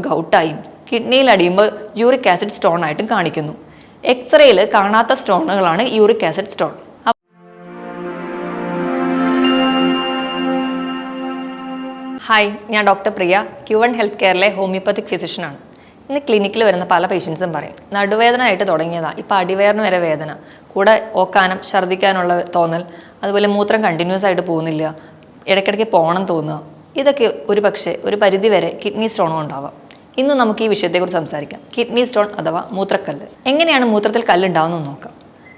ഗൗട്ടായും കിഡ്നിയിൽ അടിയുമ്പോൾ uric acid stone ആയിട്ടും കാണിക്കുന്നു. എക്സ്റേയിൽ കാണാത്ത സ്റ്റോണുകളാണ് യൂറിക് ആസിഡ് സ്റ്റോൺ. ഹായ്, ഞാൻ ഡോക്ടർ പ്രിയ, Q1 ഹെൽത്ത് കെയറിലെ ഹോമിയോപ്പത്തിക് ഫിസിഷ്യനാണ്. ഇന്ന് ക്ലിനിക്കിൽ വരുന്ന പല പേഷ്യൻസും പറയും, നടുവേദന ആയിട്ട് തുടങ്ങിയതാ, ഇപ്പം അടിവയറിന് വരെ വേദന, കൂടെ ഓക്കാനം, ഛർദ്ദിക്കാനുള്ള തോന്നൽ, അതുപോലെ മൂത്രം കണ്ടിന്യൂസ് ആയിട്ട് പോകുന്നില്ല, ഇടയ്ക്കിടയ്ക്ക് പോകണം തോന്നുക. ഇതൊക്കെ ഒരു പരിധി വരെ കിഡ്നി സ്റ്റോണും ഉണ്ടാവാം. ഇന്ന് നമുക്ക് ഈ വിഷയത്തെക്കുറിച്ച് സംസാരിക്കാം. കിഡ്നി സ്റ്റോൺ അഥവാ മൂത്രക്കല്ല്. എങ്ങനെയാണ് മൂത്രത്തിൽ കല്ലുണ്ടാവുന്നത് നോക്കാം.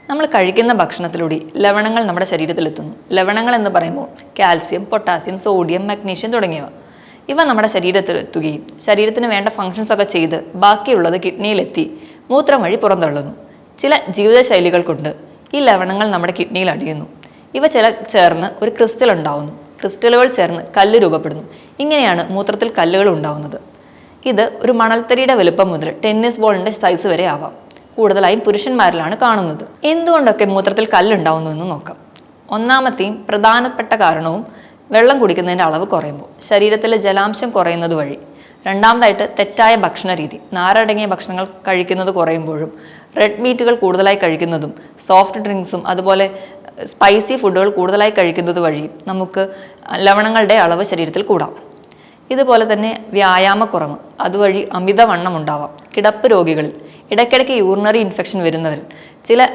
നമ്മൾ കഴിക്കുന്ന ഭക്ഷണത്തിലൂടെ ലവണങ്ങൾ നമ്മുടെ ശരീരത്തിലെത്തുന്നു. ലവണങ്ങൾ എന്ന് പറയുമ്പോൾ കാൽസ്യം, പൊട്ടാസ്യം, സോഡിയം, മഗ്നീഷ്യം തുടങ്ങിയവ. ഇവ നമ്മുടെ ശരീരത്തിലെത്തുകയും ശരീരത്തിന് വേണ്ട ഫങ്ഷൻസ് ഒക്കെ ചെയ്ത് ബാക്കിയുള്ളത് കിഡ്നിയിലെത്തി മൂത്രം വഴി പുറന്തള്ളുന്നു. ചില ജീവിതശൈലികൾ കൊണ്ട് ഈ ലവണങ്ങൾ നമ്മുടെ കിഡ്നിയിൽ അടിയുന്നു. ഇവ ചേർന്ന് ഒരു ക്രിസ്റ്റൽ ഉണ്ടാവുന്നു. ക്രിസ്റ്റലുകൾ ചേർന്ന് കല്ല് രൂപപ്പെടുന്നു. ഇങ്ങനെയാണ് മൂത്രത്തിൽ കല്ലുകൾ ഉണ്ടാവുന്നത്. ഇത് ഒരു മണൽത്തരിയുടെ വലുപ്പം മുതൽ ടെന്നീസ് ബോളിന്റെ സൈസ് വരെ ആവാം. കൂടുതലായും പുരുഷന്മാരിലാണ് കാണുന്നത്. എന്തുകൊണ്ടൊക്കെ മൂത്രത്തിൽ കല്ലുണ്ടാവുന്നു എന്ന് നോക്കാം. ഒന്നാമത്തെയും പ്രധാനപ്പെട്ട കാരണവും വെള്ളം കുടിക്കുന്നതിൻ്റെ അളവ് കുറയുമ്പോൾ ശരീരത്തിലെ ജലാംശം കുറയുന്നത് വഴി. രണ്ടാമതായിട്ട് തെറ്റായ ഭക്ഷണ രീതി, നാരടങ്ങിയ ഭക്ഷണങ്ങൾ കഴിക്കുന്നത് കുറയുമ്പോഴും റെഡ് മീറ്റുകൾ കൂടുതലായി കഴിക്കുന്നതും സോഫ്റ്റ് ഡ്രിങ്ക്സും അതുപോലെ സ്പൈസി ഫുഡുകൾ കൂടുതലായി കഴിക്കുന്നത് വഴി നമുക്ക് ലവണങ്ങളുടെ അളവ് ശരീരത്തിൽ കൂടാം. ഇതുപോലെ തന്നെ വ്യായാമക്കുറവ്, അതുവഴി അമിതവണ്ണം ഉണ്ടാവാം. കിടപ്പ് രോഗികളിൽ, ഇടയ്ക്കിടയ്ക്ക് യൂറിനറി ഇൻഫെക്ഷൻ വരുന്നവരിൽ, ചില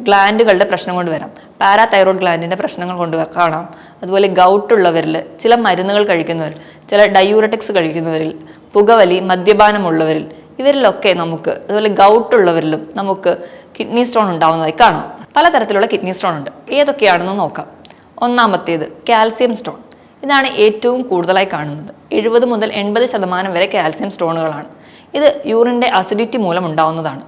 ഗ്ലാൻഡുകളുടെ പ്രശ്നം കൊണ്ട് വരാം. പാരാതൈറോയ്ഡ് ഗ്ലാൻഡിൻ്റെ പ്രശ്നങ്ങൾ കൊണ്ട് കാണാം. അതുപോലെ ഗൗട്ടുള്ളവരിൽ, ചില മരുന്നുകൾ കഴിക്കുന്നവരിൽ, ചില ഡയൂററ്റിക്സ് കഴിക്കുന്നവരിൽ, പുകവലി, മദ്യപാനമുള്ളവരിൽ, ഇവരിലൊക്കെ നമുക്ക്, അതുപോലെ ഗൗട്ടുള്ളവരിലും നമുക്ക് കിഡ്നി സ്റ്റോൺ ഉണ്ടാവുന്നതായി കാണാം. പലതരത്തിലുള്ള കിഡ്നി സ്റ്റോൺ ഉണ്ട്. ഏതൊക്കെയാണെന്ന് നോക്കാം. ഒന്നാമത്തേത് കാൽസ്യം സ്റ്റോൺ. ഇതാണ് ഏറ്റവും കൂടുതലായി കാണുന്നത്. 70 മുതൽ 80% വരെ കാൽസ്യം സ്റ്റോണുകളാണ്. ഇത് യൂറിൻ്റെ അസിഡിറ്റി മൂലം ഉണ്ടാവുന്നതാണ്.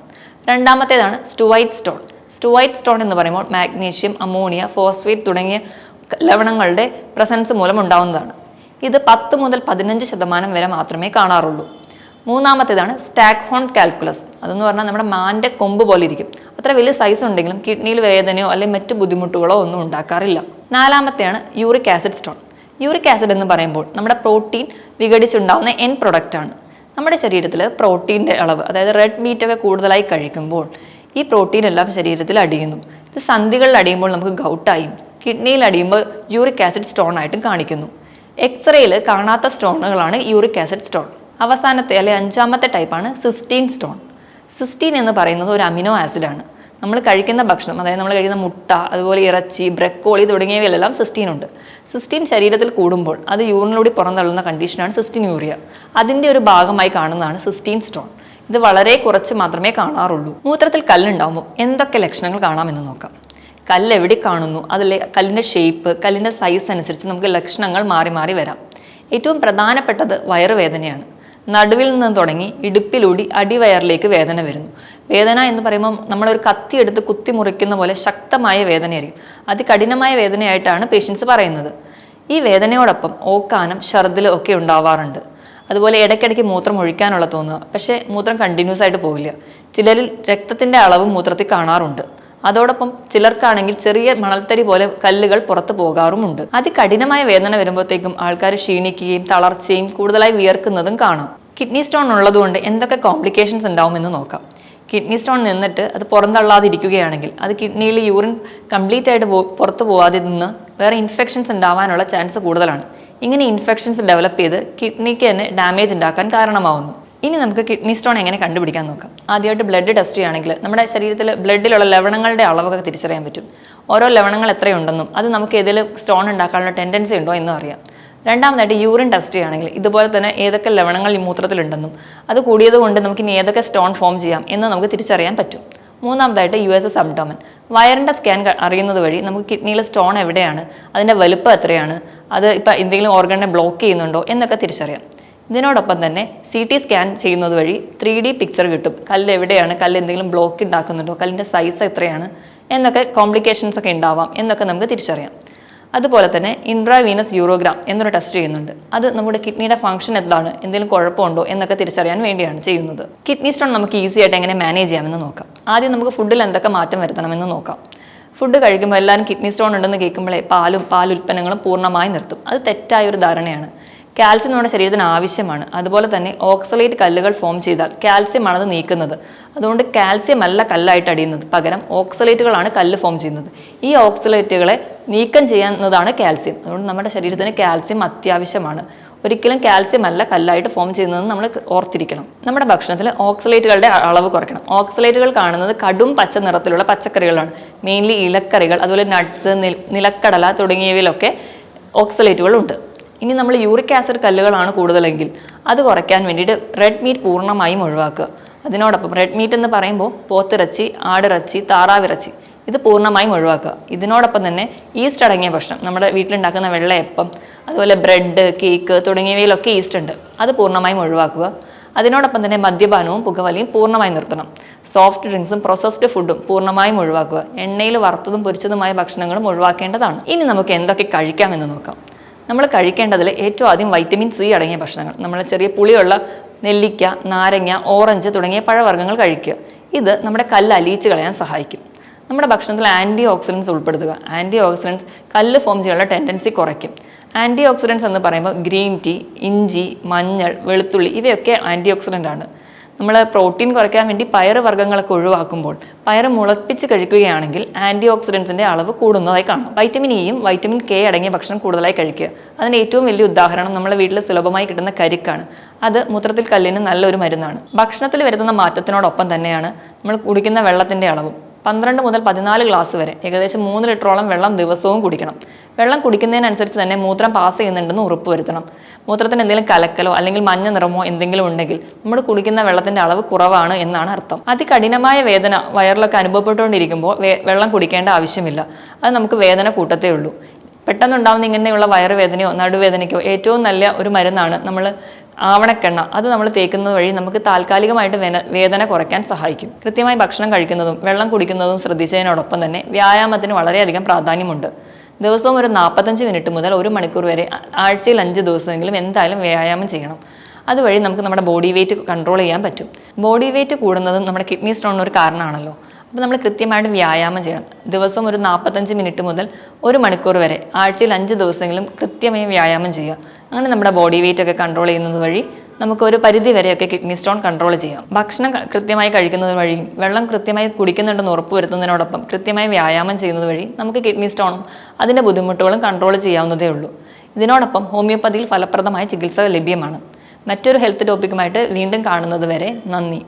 രണ്ടാമത്തേതാണ് സ്റ്റുവൈറ്റ് സ്റ്റോൺ. സ്റ്റുവൈറ്റ് സ്റ്റോൺ എന്ന് പറയുമ്പോൾ മാഗ്നീഷ്യം, അമോണിയ, ഫോസ്ഫേറ്റ് തുടങ്ങിയ ലവണങ്ങളുടെ പ്രസൻസ് മൂലം ഉണ്ടാവുന്നതാണ്. ഇത് 10 മുതൽ 15% വരെ മാത്രമേ കാണാറുള്ളൂ. മൂന്നാമത്തേതാണ് സ്റ്റാക്ഹോൺ കാൽക്കുലസ്. അതെന്ന് പറഞ്ഞാൽ നമ്മുടെ മാൻ്റെ കൊമ്പ് പോലെ ഇരിക്കും. അത്ര വലിയ സൈസ് ഉണ്ടെങ്കിലും കിഡ്നിയിൽ വേദനയോ അല്ലെങ്കിൽ മറ്റു ബുദ്ധിമുട്ടുകളോ ഒന്നും ഉണ്ടാക്കാറില്ല. നാലാമത്തെയാണ് uric acid stone. Uric acid എന്ന് പറയുമ്പോൾ നമ്മുടെ പ്രോട്ടീൻ വിഘടിച്ചുണ്ടാവുന്ന എൻ പ്രൊഡക്റ്റാണ്. നമ്മുടെ ശരീരത്തിൽ പ്രോട്ടീൻ്റെ അളവ്, അതായത് റെഡ് മീറ്റ് ഒക്കെ കൂടുതലായി കഴിക്കുമ്പോൾ ഈ പ്രോട്ടീൻ എല്ലാം ശരീരത്തിൽ അടിയുന്നു. ഇത് സന്ധികളിൽ അടിയുമ്പോൾ നമുക്ക് ഗൗട്ടായും കിഡ്നിയിൽ അടിയുമ്പോൾ യൂറിക് ആസിഡ് സ്റ്റോൺ ആയിട്ടും കാണിക്കുന്നു. എക്സ്റേയിൽ കാണാത്ത സ്റ്റോണുകളാണ് യൂറിക് ആസിഡ് സ്റ്റോൺ. അവസാനത്തെ അല്ലെങ്കിൽ 5ാമത്തെ ടൈപ്പാണ് സിസ്റ്റീൻ സ്റ്റോൺ. സിസ്റ്റീൻ എന്ന് പറയുന്നത് ഒരു അമിനോ ആസിഡാണ്. നമ്മൾ കഴിക്കുന്ന ഭക്ഷണം, അതായത് നമ്മൾ കഴിക്കുന്ന മുട്ട, അതുപോലെ ഇറച്ചി, ബ്രക്കോളി തുടങ്ങിയവയിലെല്ലാം സിസ്റ്റീൻ ഉണ്ട്. സിസ്റ്റീൻ ശരീരത്തിൽ കൂടുമ്പോൾ അത് യൂറിനിലൂടെ പുറന്തള്ളുന്ന കണ്ടീഷനാണ് സിസ്റ്റീൻ യൂറിയ. അതിൻ്റെ ഒരു ഭാഗമായി കാണുന്നതാണ് സിസ്റ്റീൻ സ്റ്റോൺ. ഇത് വളരെ കുറച്ച് മാത്രമേ കാണാറുള്ളൂ. മൂത്രത്തിൽ കല്ലുണ്ടാകുമ്പോൾ എന്തൊക്കെ ലക്ഷണങ്ങൾ കാണാമെന്ന് നോക്കാം. കല്ല് എവിടെ കാണുന്നു, അതിലെ കല്ലിൻ്റെ ഷേപ്പ്, കല്ലിൻ്റെ സൈസ് അനുസരിച്ച് നമുക്ക് ലക്ഷണങ്ങൾ മാറി മാറി വരാം. ഏറ്റവും പ്രധാനപ്പെട്ടത് വയറുവേദനയാണ്. നടുവിൽ നിന്ന് തുടങ്ങി ഇടുപ്പിലൂടെ അടിവയറിലേക്ക് വേദന വരുന്നു. വേദന എന്ന് പറയുമ്പോൾ നമ്മളൊരു കത്തി എടുത്ത് കുത്തി മുറിക്കുന്ന പോലെ ശക്തമായ വേദനയായിരിക്കും. അതികഠിനമായ വേദനയായിട്ടാണ് പേഷ്യൻസ് പറയുന്നത്. ഈ വേദനയോടൊപ്പം ഓക്കാനം, ഛർദ്ദിലും ഒക്കെ ഉണ്ടാവാറുണ്ട്. അതുപോലെ ഇടയ്ക്കിടയ്ക്ക് മൂത്രം ഒഴിക്കാനുള്ള തോന്നുക, പക്ഷേ മൂത്രം കണ്ടിന്യൂസ് ആയിട്ട് പോകില്ല. ചിലരിൽ രക്തത്തിൻ്റെ അളവ് മൂത്രത്തിൽ കാണാറുണ്ട്. അതോടൊപ്പം ചിലർക്കാണെങ്കിൽ ചെറിയ മണൽത്തരി പോലെ കല്ലുകൾ പുറത്തു പോകാറുമുണ്ട്. അതികഠിനമായ വേദന വരുമ്പോഴത്തേക്കും ആൾക്കാർ ക്ഷീണിക്കുകയും തളർച്ചയും കൂടുതലായി വിയർക്കുന്നതും കാണാം. കിഡ്നി സ്റ്റോൺ ഉള്ളതുകൊണ്ട് എന്തൊക്കെ കോംപ്ലിക്കേഷൻസ് ഉണ്ടാവുമെന്ന് നോക്കാം. കിഡ്നി സ്റ്റോൺ നിന്നിട്ട് അത് പുറന്തള്ളാതിരിക്കുകയാണെങ്കിൽ, അത് കിഡ്നിയിൽ യൂറിൻ കംപ്ലീറ്റ് ആയിട്ട് പുറത്തു പോകാതെ നിന്ന് വേറെ ഇൻഫെക്ഷൻസ് ഉണ്ടാവാനുള്ള ചാൻസ് കൂടുതലാണ്. ഇങ്ങനെ ഇൻഫെക്ഷൻസ് ഡെവലപ്പ് ചെയ്ത് കിഡ്നിക്ക് തന്നെ ഡാമേജ് ഉണ്ടാക്കാൻ കാരണമാവുന്നു. ഇനി നമുക്ക് കിഡ്നി സ്റ്റോൺ എങ്ങനെ കണ്ടുപിടിക്കാൻ നോക്കാം. ആദ്യമായിട്ട് ബ്ലഡ് ടെസ്റ്റ് ചെയ്യുകയാണെങ്കിൽ നമ്മുടെ ശരീരത്തിൽ ബ്ലഡിലുള്ള ലവണങ്ങളുടെ അളവൊക്കെ തിരിച്ചറിയാൻ പറ്റും. ഓരോ ലവണങ്ങൾ എത്രയുണ്ടെന്നും അത് നമുക്ക് ഏതെങ്കിലും സ്റ്റോൺ ഉണ്ടാക്കാനുള്ള ടെൻഡൻസി ഉണ്ടോ എന്നും അറിയാം. രണ്ടാമതായിട്ട് യൂറിൻ ടെസ്റ്റ് ചെയ്യുകയാണെങ്കിൽ ഇതുപോലെ തന്നെ ഏതൊക്കെ ലവണങ്ങൾ ഈ മൂത്രത്തിലുണ്ടെന്നും അത് കൂടിയത് കൊണ്ട് നമുക്ക് ഇനി ഏതൊക്കെ സ്റ്റോൺ ഫോം ചെയ്യാം എന്ന് നമുക്ക് തിരിച്ചറിയാൻ പറ്റും. മൂന്നാമതായിട്ട് US അബ്ഡോമൻ, വയറിൻ്റെ സ്കാൻ അറിയുന്നത് വഴി നമുക്ക് കിഡ്നിയിലെ സ്റ്റോൺ എവിടെയാണ്, അതിൻ്റെ വലുപ്പം എത്രയാണ്, അത് ഇപ്പം എന്തെങ്കിലും ഓർഗനെ ബ്ലോക്ക് ചെയ്യുന്നുണ്ടോ എന്നൊക്കെ തിരിച്ചറിയാം. ഇതിനോടൊപ്പം തന്നെ CT സ്കാൻ ചെയ്യുന്നത് വഴി 3D പിക്ചർ കിട്ടും. കല്ല് എവിടെയാണ്, കല്ല് എന്തെങ്കിലും ബ്ലോക്ക് ഉണ്ടാക്കുന്നുണ്ടോ, കല്ലിൻ്റെ സൈസ് എത്രയാണ് എന്നൊക്കെ, കോംപ്ലിക്കേഷൻസ് ഒക്കെ ഉണ്ടാവാം എന്നൊക്കെ നമുക്ക് തിരിച്ചറിയാം. അതുപോലെ തന്നെ ഇൻട്രാവീനസ് യൂറോഗ്രാം എന്നൊരു ടെസ്റ്റ് ചെയ്യുന്നുണ്ട്. അത് നമ്മുടെ കിഡ്നിയുടെ ഫംഗ്ഷൻ എന്താണ്, എന്തെങ്കിലും കുഴപ്പമുണ്ടോ എന്നൊക്കെ തിരിച്ചറിയാൻ വേണ്ടിയാണ് ചെയ്യുന്നത്. കിഡ്നി സ്റ്റോൺ നമുക്ക് ഈസി ആയിട്ട് എങ്ങനെ മാനേജ് ചെയ്യാമെന്ന് നോക്കാം. ആദ്യം നമുക്ക് ഫുഡിൽ എന്തൊക്കെ മാറ്റം വരുത്തണമെന്ന് നോക്കാം. ഫുഡ് കഴിക്കുമ്പോൾ എല്ലാവരും കിഡ്നി സ്റ്റോൺ ഉണ്ടെന്ന് കേൾക്കുമ്പോഴേ പാലുൽപ്പന്നങ്ങളും പൂർണ്ണമായി നിർത്തും. അത് തെറ്റായ ഒരു ധാരണയാണ്. കാൽസ്യം നമ്മുടെ ശരീരത്തിന് ആവശ്യമാണ്. അതുപോലെ തന്നെ ഓക്സലേറ്റ് കല്ലുകൾ ഫോം ചെയ്താൽ കാൽസ്യമാണ് അത് നീക്കുന്നത്. അതുകൊണ്ട് കാൽസ്യം അല്ല കല്ലായിട്ട് അടിയുന്നത്, പകരം ഓക്സലേറ്റുകളാണ് കല്ല് ഫോം ചെയ്യുന്നത്. ഈ ഓക്സലേറ്റുകളെ നീക്കം ചെയ്യുന്നതാണ് കാൽസ്യം. അതുകൊണ്ട് നമ്മുടെ ശരീരത്തിന് കാൽസ്യം അത്യാവശ്യമാണ്. ഒരിക്കലും കാൽസ്യം അല്ല കല്ലായിട്ട് ഫോം ചെയ്യുന്നതെന്ന് നമ്മൾ ഓർത്തിരിക്കണം. നമ്മുടെ ഭക്ഷണത്തിൽ ഓക്സലേറ്റുകളുടെ അളവ് കുറയ്ക്കണം. ഓക്സലേറ്റുകൾ കാണുന്നത് കടും പച്ച നിറത്തിലുള്ള പച്ചക്കറികളാണ്. മെയിൻലി ഇലക്കറികൾ, അതുപോലെ നട്ട്സ്, നിലക്കടല തുടങ്ങിയവയിലൊക്കെ ഓക്സലേറ്റുകൾ ഉണ്ട്. ഇനി നമ്മൾ യൂറിക് ആസിഡ് കല്ലുകളാണ് കൂടുതലെങ്കിൽ അത് കുറയ്ക്കാൻ വേണ്ടിയിട്ട് റെഡ് മീറ്റ് പൂർണ്ണമായും ഒഴിവാക്കുക. അതിനോടൊപ്പം റെഡ് മീറ്റ് എന്ന് പറയുമ്പോൾ പോത്തിറച്ചി, ആടിറച്ചി, താറാവിറച്ചി ഇത് പൂർണ്ണമായും ഒഴിവാക്കുക. ഇതിനോടൊപ്പം തന്നെ ഈസ്റ്റ് അടങ്ങിയ ഭക്ഷണം, നമ്മുടെ വീട്ടിലുണ്ടാക്കുന്ന വെള്ളയപ്പം, അതുപോലെ ബ്രെഡ്, കേക്ക് തുടങ്ങിയവയിലൊക്കെ ഈസ്റ്റ് ഉണ്ട്, അത് പൂർണ്ണമായും ഒഴിവാക്കുക. അതിനോടൊപ്പം തന്നെ മദ്യപാനവും പുകവലിയും പൂർണ്ണമായും നിർത്തണം. സോഫ്റ്റ് ഡ്രിങ്ക്സും പ്രോസസ്ഡ് ഫുഡും പൂർണ്ണമായും ഒഴിവാക്കുക. എണ്ണയിൽ വറുത്തതും പൊരിച്ചതുമായ ഭക്ഷണങ്ങളും ഒഴിവാക്കേണ്ടതാണ്. ഇനി നമുക്ക് എന്തൊക്കെ കഴിക്കാമെന്ന് നോക്കാം. നമ്മൾ കഴിക്കേണ്ടതിൽ ഏറ്റവും ആദ്യം വൈറ്റമിൻ സി അടങ്ങിയ ഭക്ഷണങ്ങൾ, നമ്മൾ ചെറിയ പുളിയുള്ള നെല്ലിക്ക, നാരങ്ങ, ഓറഞ്ച് തുടങ്ങിയ പഴവർഗ്ഗങ്ങൾ കഴിക്കുക. ഇത് നമ്മുടെ കല്ല് അലിയിച്ച് കളയാൻ സഹായിക്കും. നമ്മുടെ ഭക്ഷണത്തിൽ ആൻറ്റി ഓക്സിഡൻസ് ഉൾപ്പെടുത്തുക. ആൻറ്റി ഓക്സിഡൻസ് കല്ല് ഫോം ചെയ്യാനുള്ള ടെൻഡൻസി കുറയ്ക്കും. ആൻറ്റി ഓക്സിഡൻസ് എന്ന് പറയുമ്പോൾ ഗ്രീൻ ടീ, ഇഞ്ചി, മഞ്ഞൾ, വെളുത്തുള്ളി ഇവയൊക്കെ ആൻറ്റി ഓക്സിഡൻ്റ് ആണ്. നമ്മൾ പ്രോട്ടീൻ കുറയ്ക്കാൻ വേണ്ടി പയറ് വർഗ്ഗങ്ങളൊക്കെ ഒഴിവാക്കുമ്പോൾ പയറ് മുളപ്പിച്ച് കഴിക്കുകയാണെങ്കിൽ ആൻറ്റി ഓക്സിഡൻസിൻ്റെ അളവ് കൂടുന്നതായി കാണാം. വൈറ്റമിൻ ഇയും വൈറ്റമിൻ കെ അടങ്ങിയ ഭക്ഷണം കൂടുതലായി കഴിക്കുക. അതിന് ഏറ്റവും വലിയ ഉദാഹരണം നമ്മുടെ വീട്ടിൽ സുലഭമായി കിട്ടുന്ന കരിക്കാണ്. അത് മൂത്രത്തിൽ കല്ലിന് നല്ലൊരു മരുന്നാണ്. ഭക്ഷണത്തിൽ വരുത്തുന്ന മാറ്റത്തിനോടൊപ്പം തന്നെയാണ് നമ്മൾ കുടിക്കുന്ന വെള്ളത്തിൻ്റെ അളവും. 12 മുതൽ 14 ഗ്ലാസ് വരെ, ഏകദേശം 3 ലിറ്ററോളം വെള്ളം ദിവസവും കുടിക്കണം. വെള്ളം കുടിക്കുന്നതിനനുസരിച്ച് തന്നെ മൂത്രം പാസ് ചെയ്യുന്നുണ്ടെന്ന് ഉറപ്പുവരുത്തണം. മൂത്രത്തിന് എന്തെങ്കിലും കലക്കലോ അല്ലെങ്കിൽ മഞ്ഞ നിറമോ എന്തെങ്കിലും ഉണ്ടെങ്കിൽ നമ്മൾ കുടിക്കുന്ന വെള്ളത്തിന്റെ അളവ് കുറവാണ് എന്നാണ് അർത്ഥം. അതികഠിനമായ വേദന വയറിലൊക്കെ അനുഭവപ്പെട്ടുകൊണ്ടിരിക്കുമ്പോൾ വെള്ളം കുടിക്കേണ്ട ആവശ്യമില്ല. അത് നമുക്ക് വേദന കൂട്ടത്തേ ഉള്ളൂ. പെട്ടെന്നുണ്ടാവുന്ന ഇങ്ങനെയുള്ള വയറുവേദനയോ നടുവേദനയ്ക്കോ ഏറ്റവും നല്ല ഒരു മരുന്നാണ് നമ്മൾ ആവണക്കെണ്ണ. അത് നമ്മൾ തേക്കുന്നത് വഴി നമുക്ക് താൽക്കാലികമായിട്ട് വേദന കുറയ്ക്കാൻ സഹായിക്കും. കൃത്യമായി ഭക്ഷണം കഴിക്കുന്നതും വെള്ളം കുടിക്കുന്നതും ശ്രദ്ധിച്ചതിനോടൊപ്പം തന്നെ വ്യായാമത്തിന് വളരെയധികം പ്രാധാന്യമുണ്ട്. ദിവസവും ഒരു 45 മിനിറ്റ് മുതൽ 1 മണിക്കൂർ വരെ ആഴ്ചയിൽ 5 ദിവസമെങ്കിലും എന്തായാലും വ്യായാമം ചെയ്യണം. അതുവഴി നമുക്ക് നമ്മുടെ ബോഡി വെയിറ്റ് കൺട്രോൾ ചെയ്യാൻ പറ്റും. ബോഡി വെയിറ്റ് കൂടുന്നതും നമ്മുടെ കിഡ്നി സ്റ്റോണിന് ഒരു കാരണമാണല്ലോ. അപ്പോൾ നമ്മൾ കൃത്യമായിട്ട് വ്യായാമം ചെയ്യണം. ദിവസം ഒരു 45 മിനിറ്റ് മുതൽ 1 മണിക്കൂർ വരെ ആഴ്ചയിൽ 5 ദിവസമെങ്കിലും കൃത്യമായി വ്യായാമം ചെയ്യുക. അങ്ങനെ നമ്മുടെ ബോഡി വെയിറ്റ് ഒക്കെ കൺട്രോൾ ചെയ്യുന്നത് വഴി നമുക്ക് ഒരു പരിധി വരെയൊക്കെ കിഡ്നി സ്റ്റോൺ കൺട്രോൾ ചെയ്യാം. ഭക്ഷണം കൃത്യമായി കഴിക്കുന്നത് വഴിയും വെള്ളം കൃത്യമായി കുടിക്കുന്നുണ്ടെന്ന് ഉറപ്പുവരുത്തുന്നതിനോടൊപ്പം കൃത്യമായി വ്യായാമം ചെയ്യുന്നത് വഴി നമുക്ക് കിഡ്നി സ്റ്റോണും അതിൻ്റെ ബുദ്ധിമുട്ടുകളും കൺട്രോൾ ചെയ്യാവുന്നതേ ഉള്ളൂ. ഇതിനോടൊപ്പം ഹോമിയോപ്പതിയിൽ ഫലപ്രദമായ ചികിത്സ ലഭ്യമാണ്. മറ്റൊരു ഹെൽത്ത് ടോപ്പിക്കുമായിട്ട് വീണ്ടും കാണുന്നത് വരെ നന്ദി.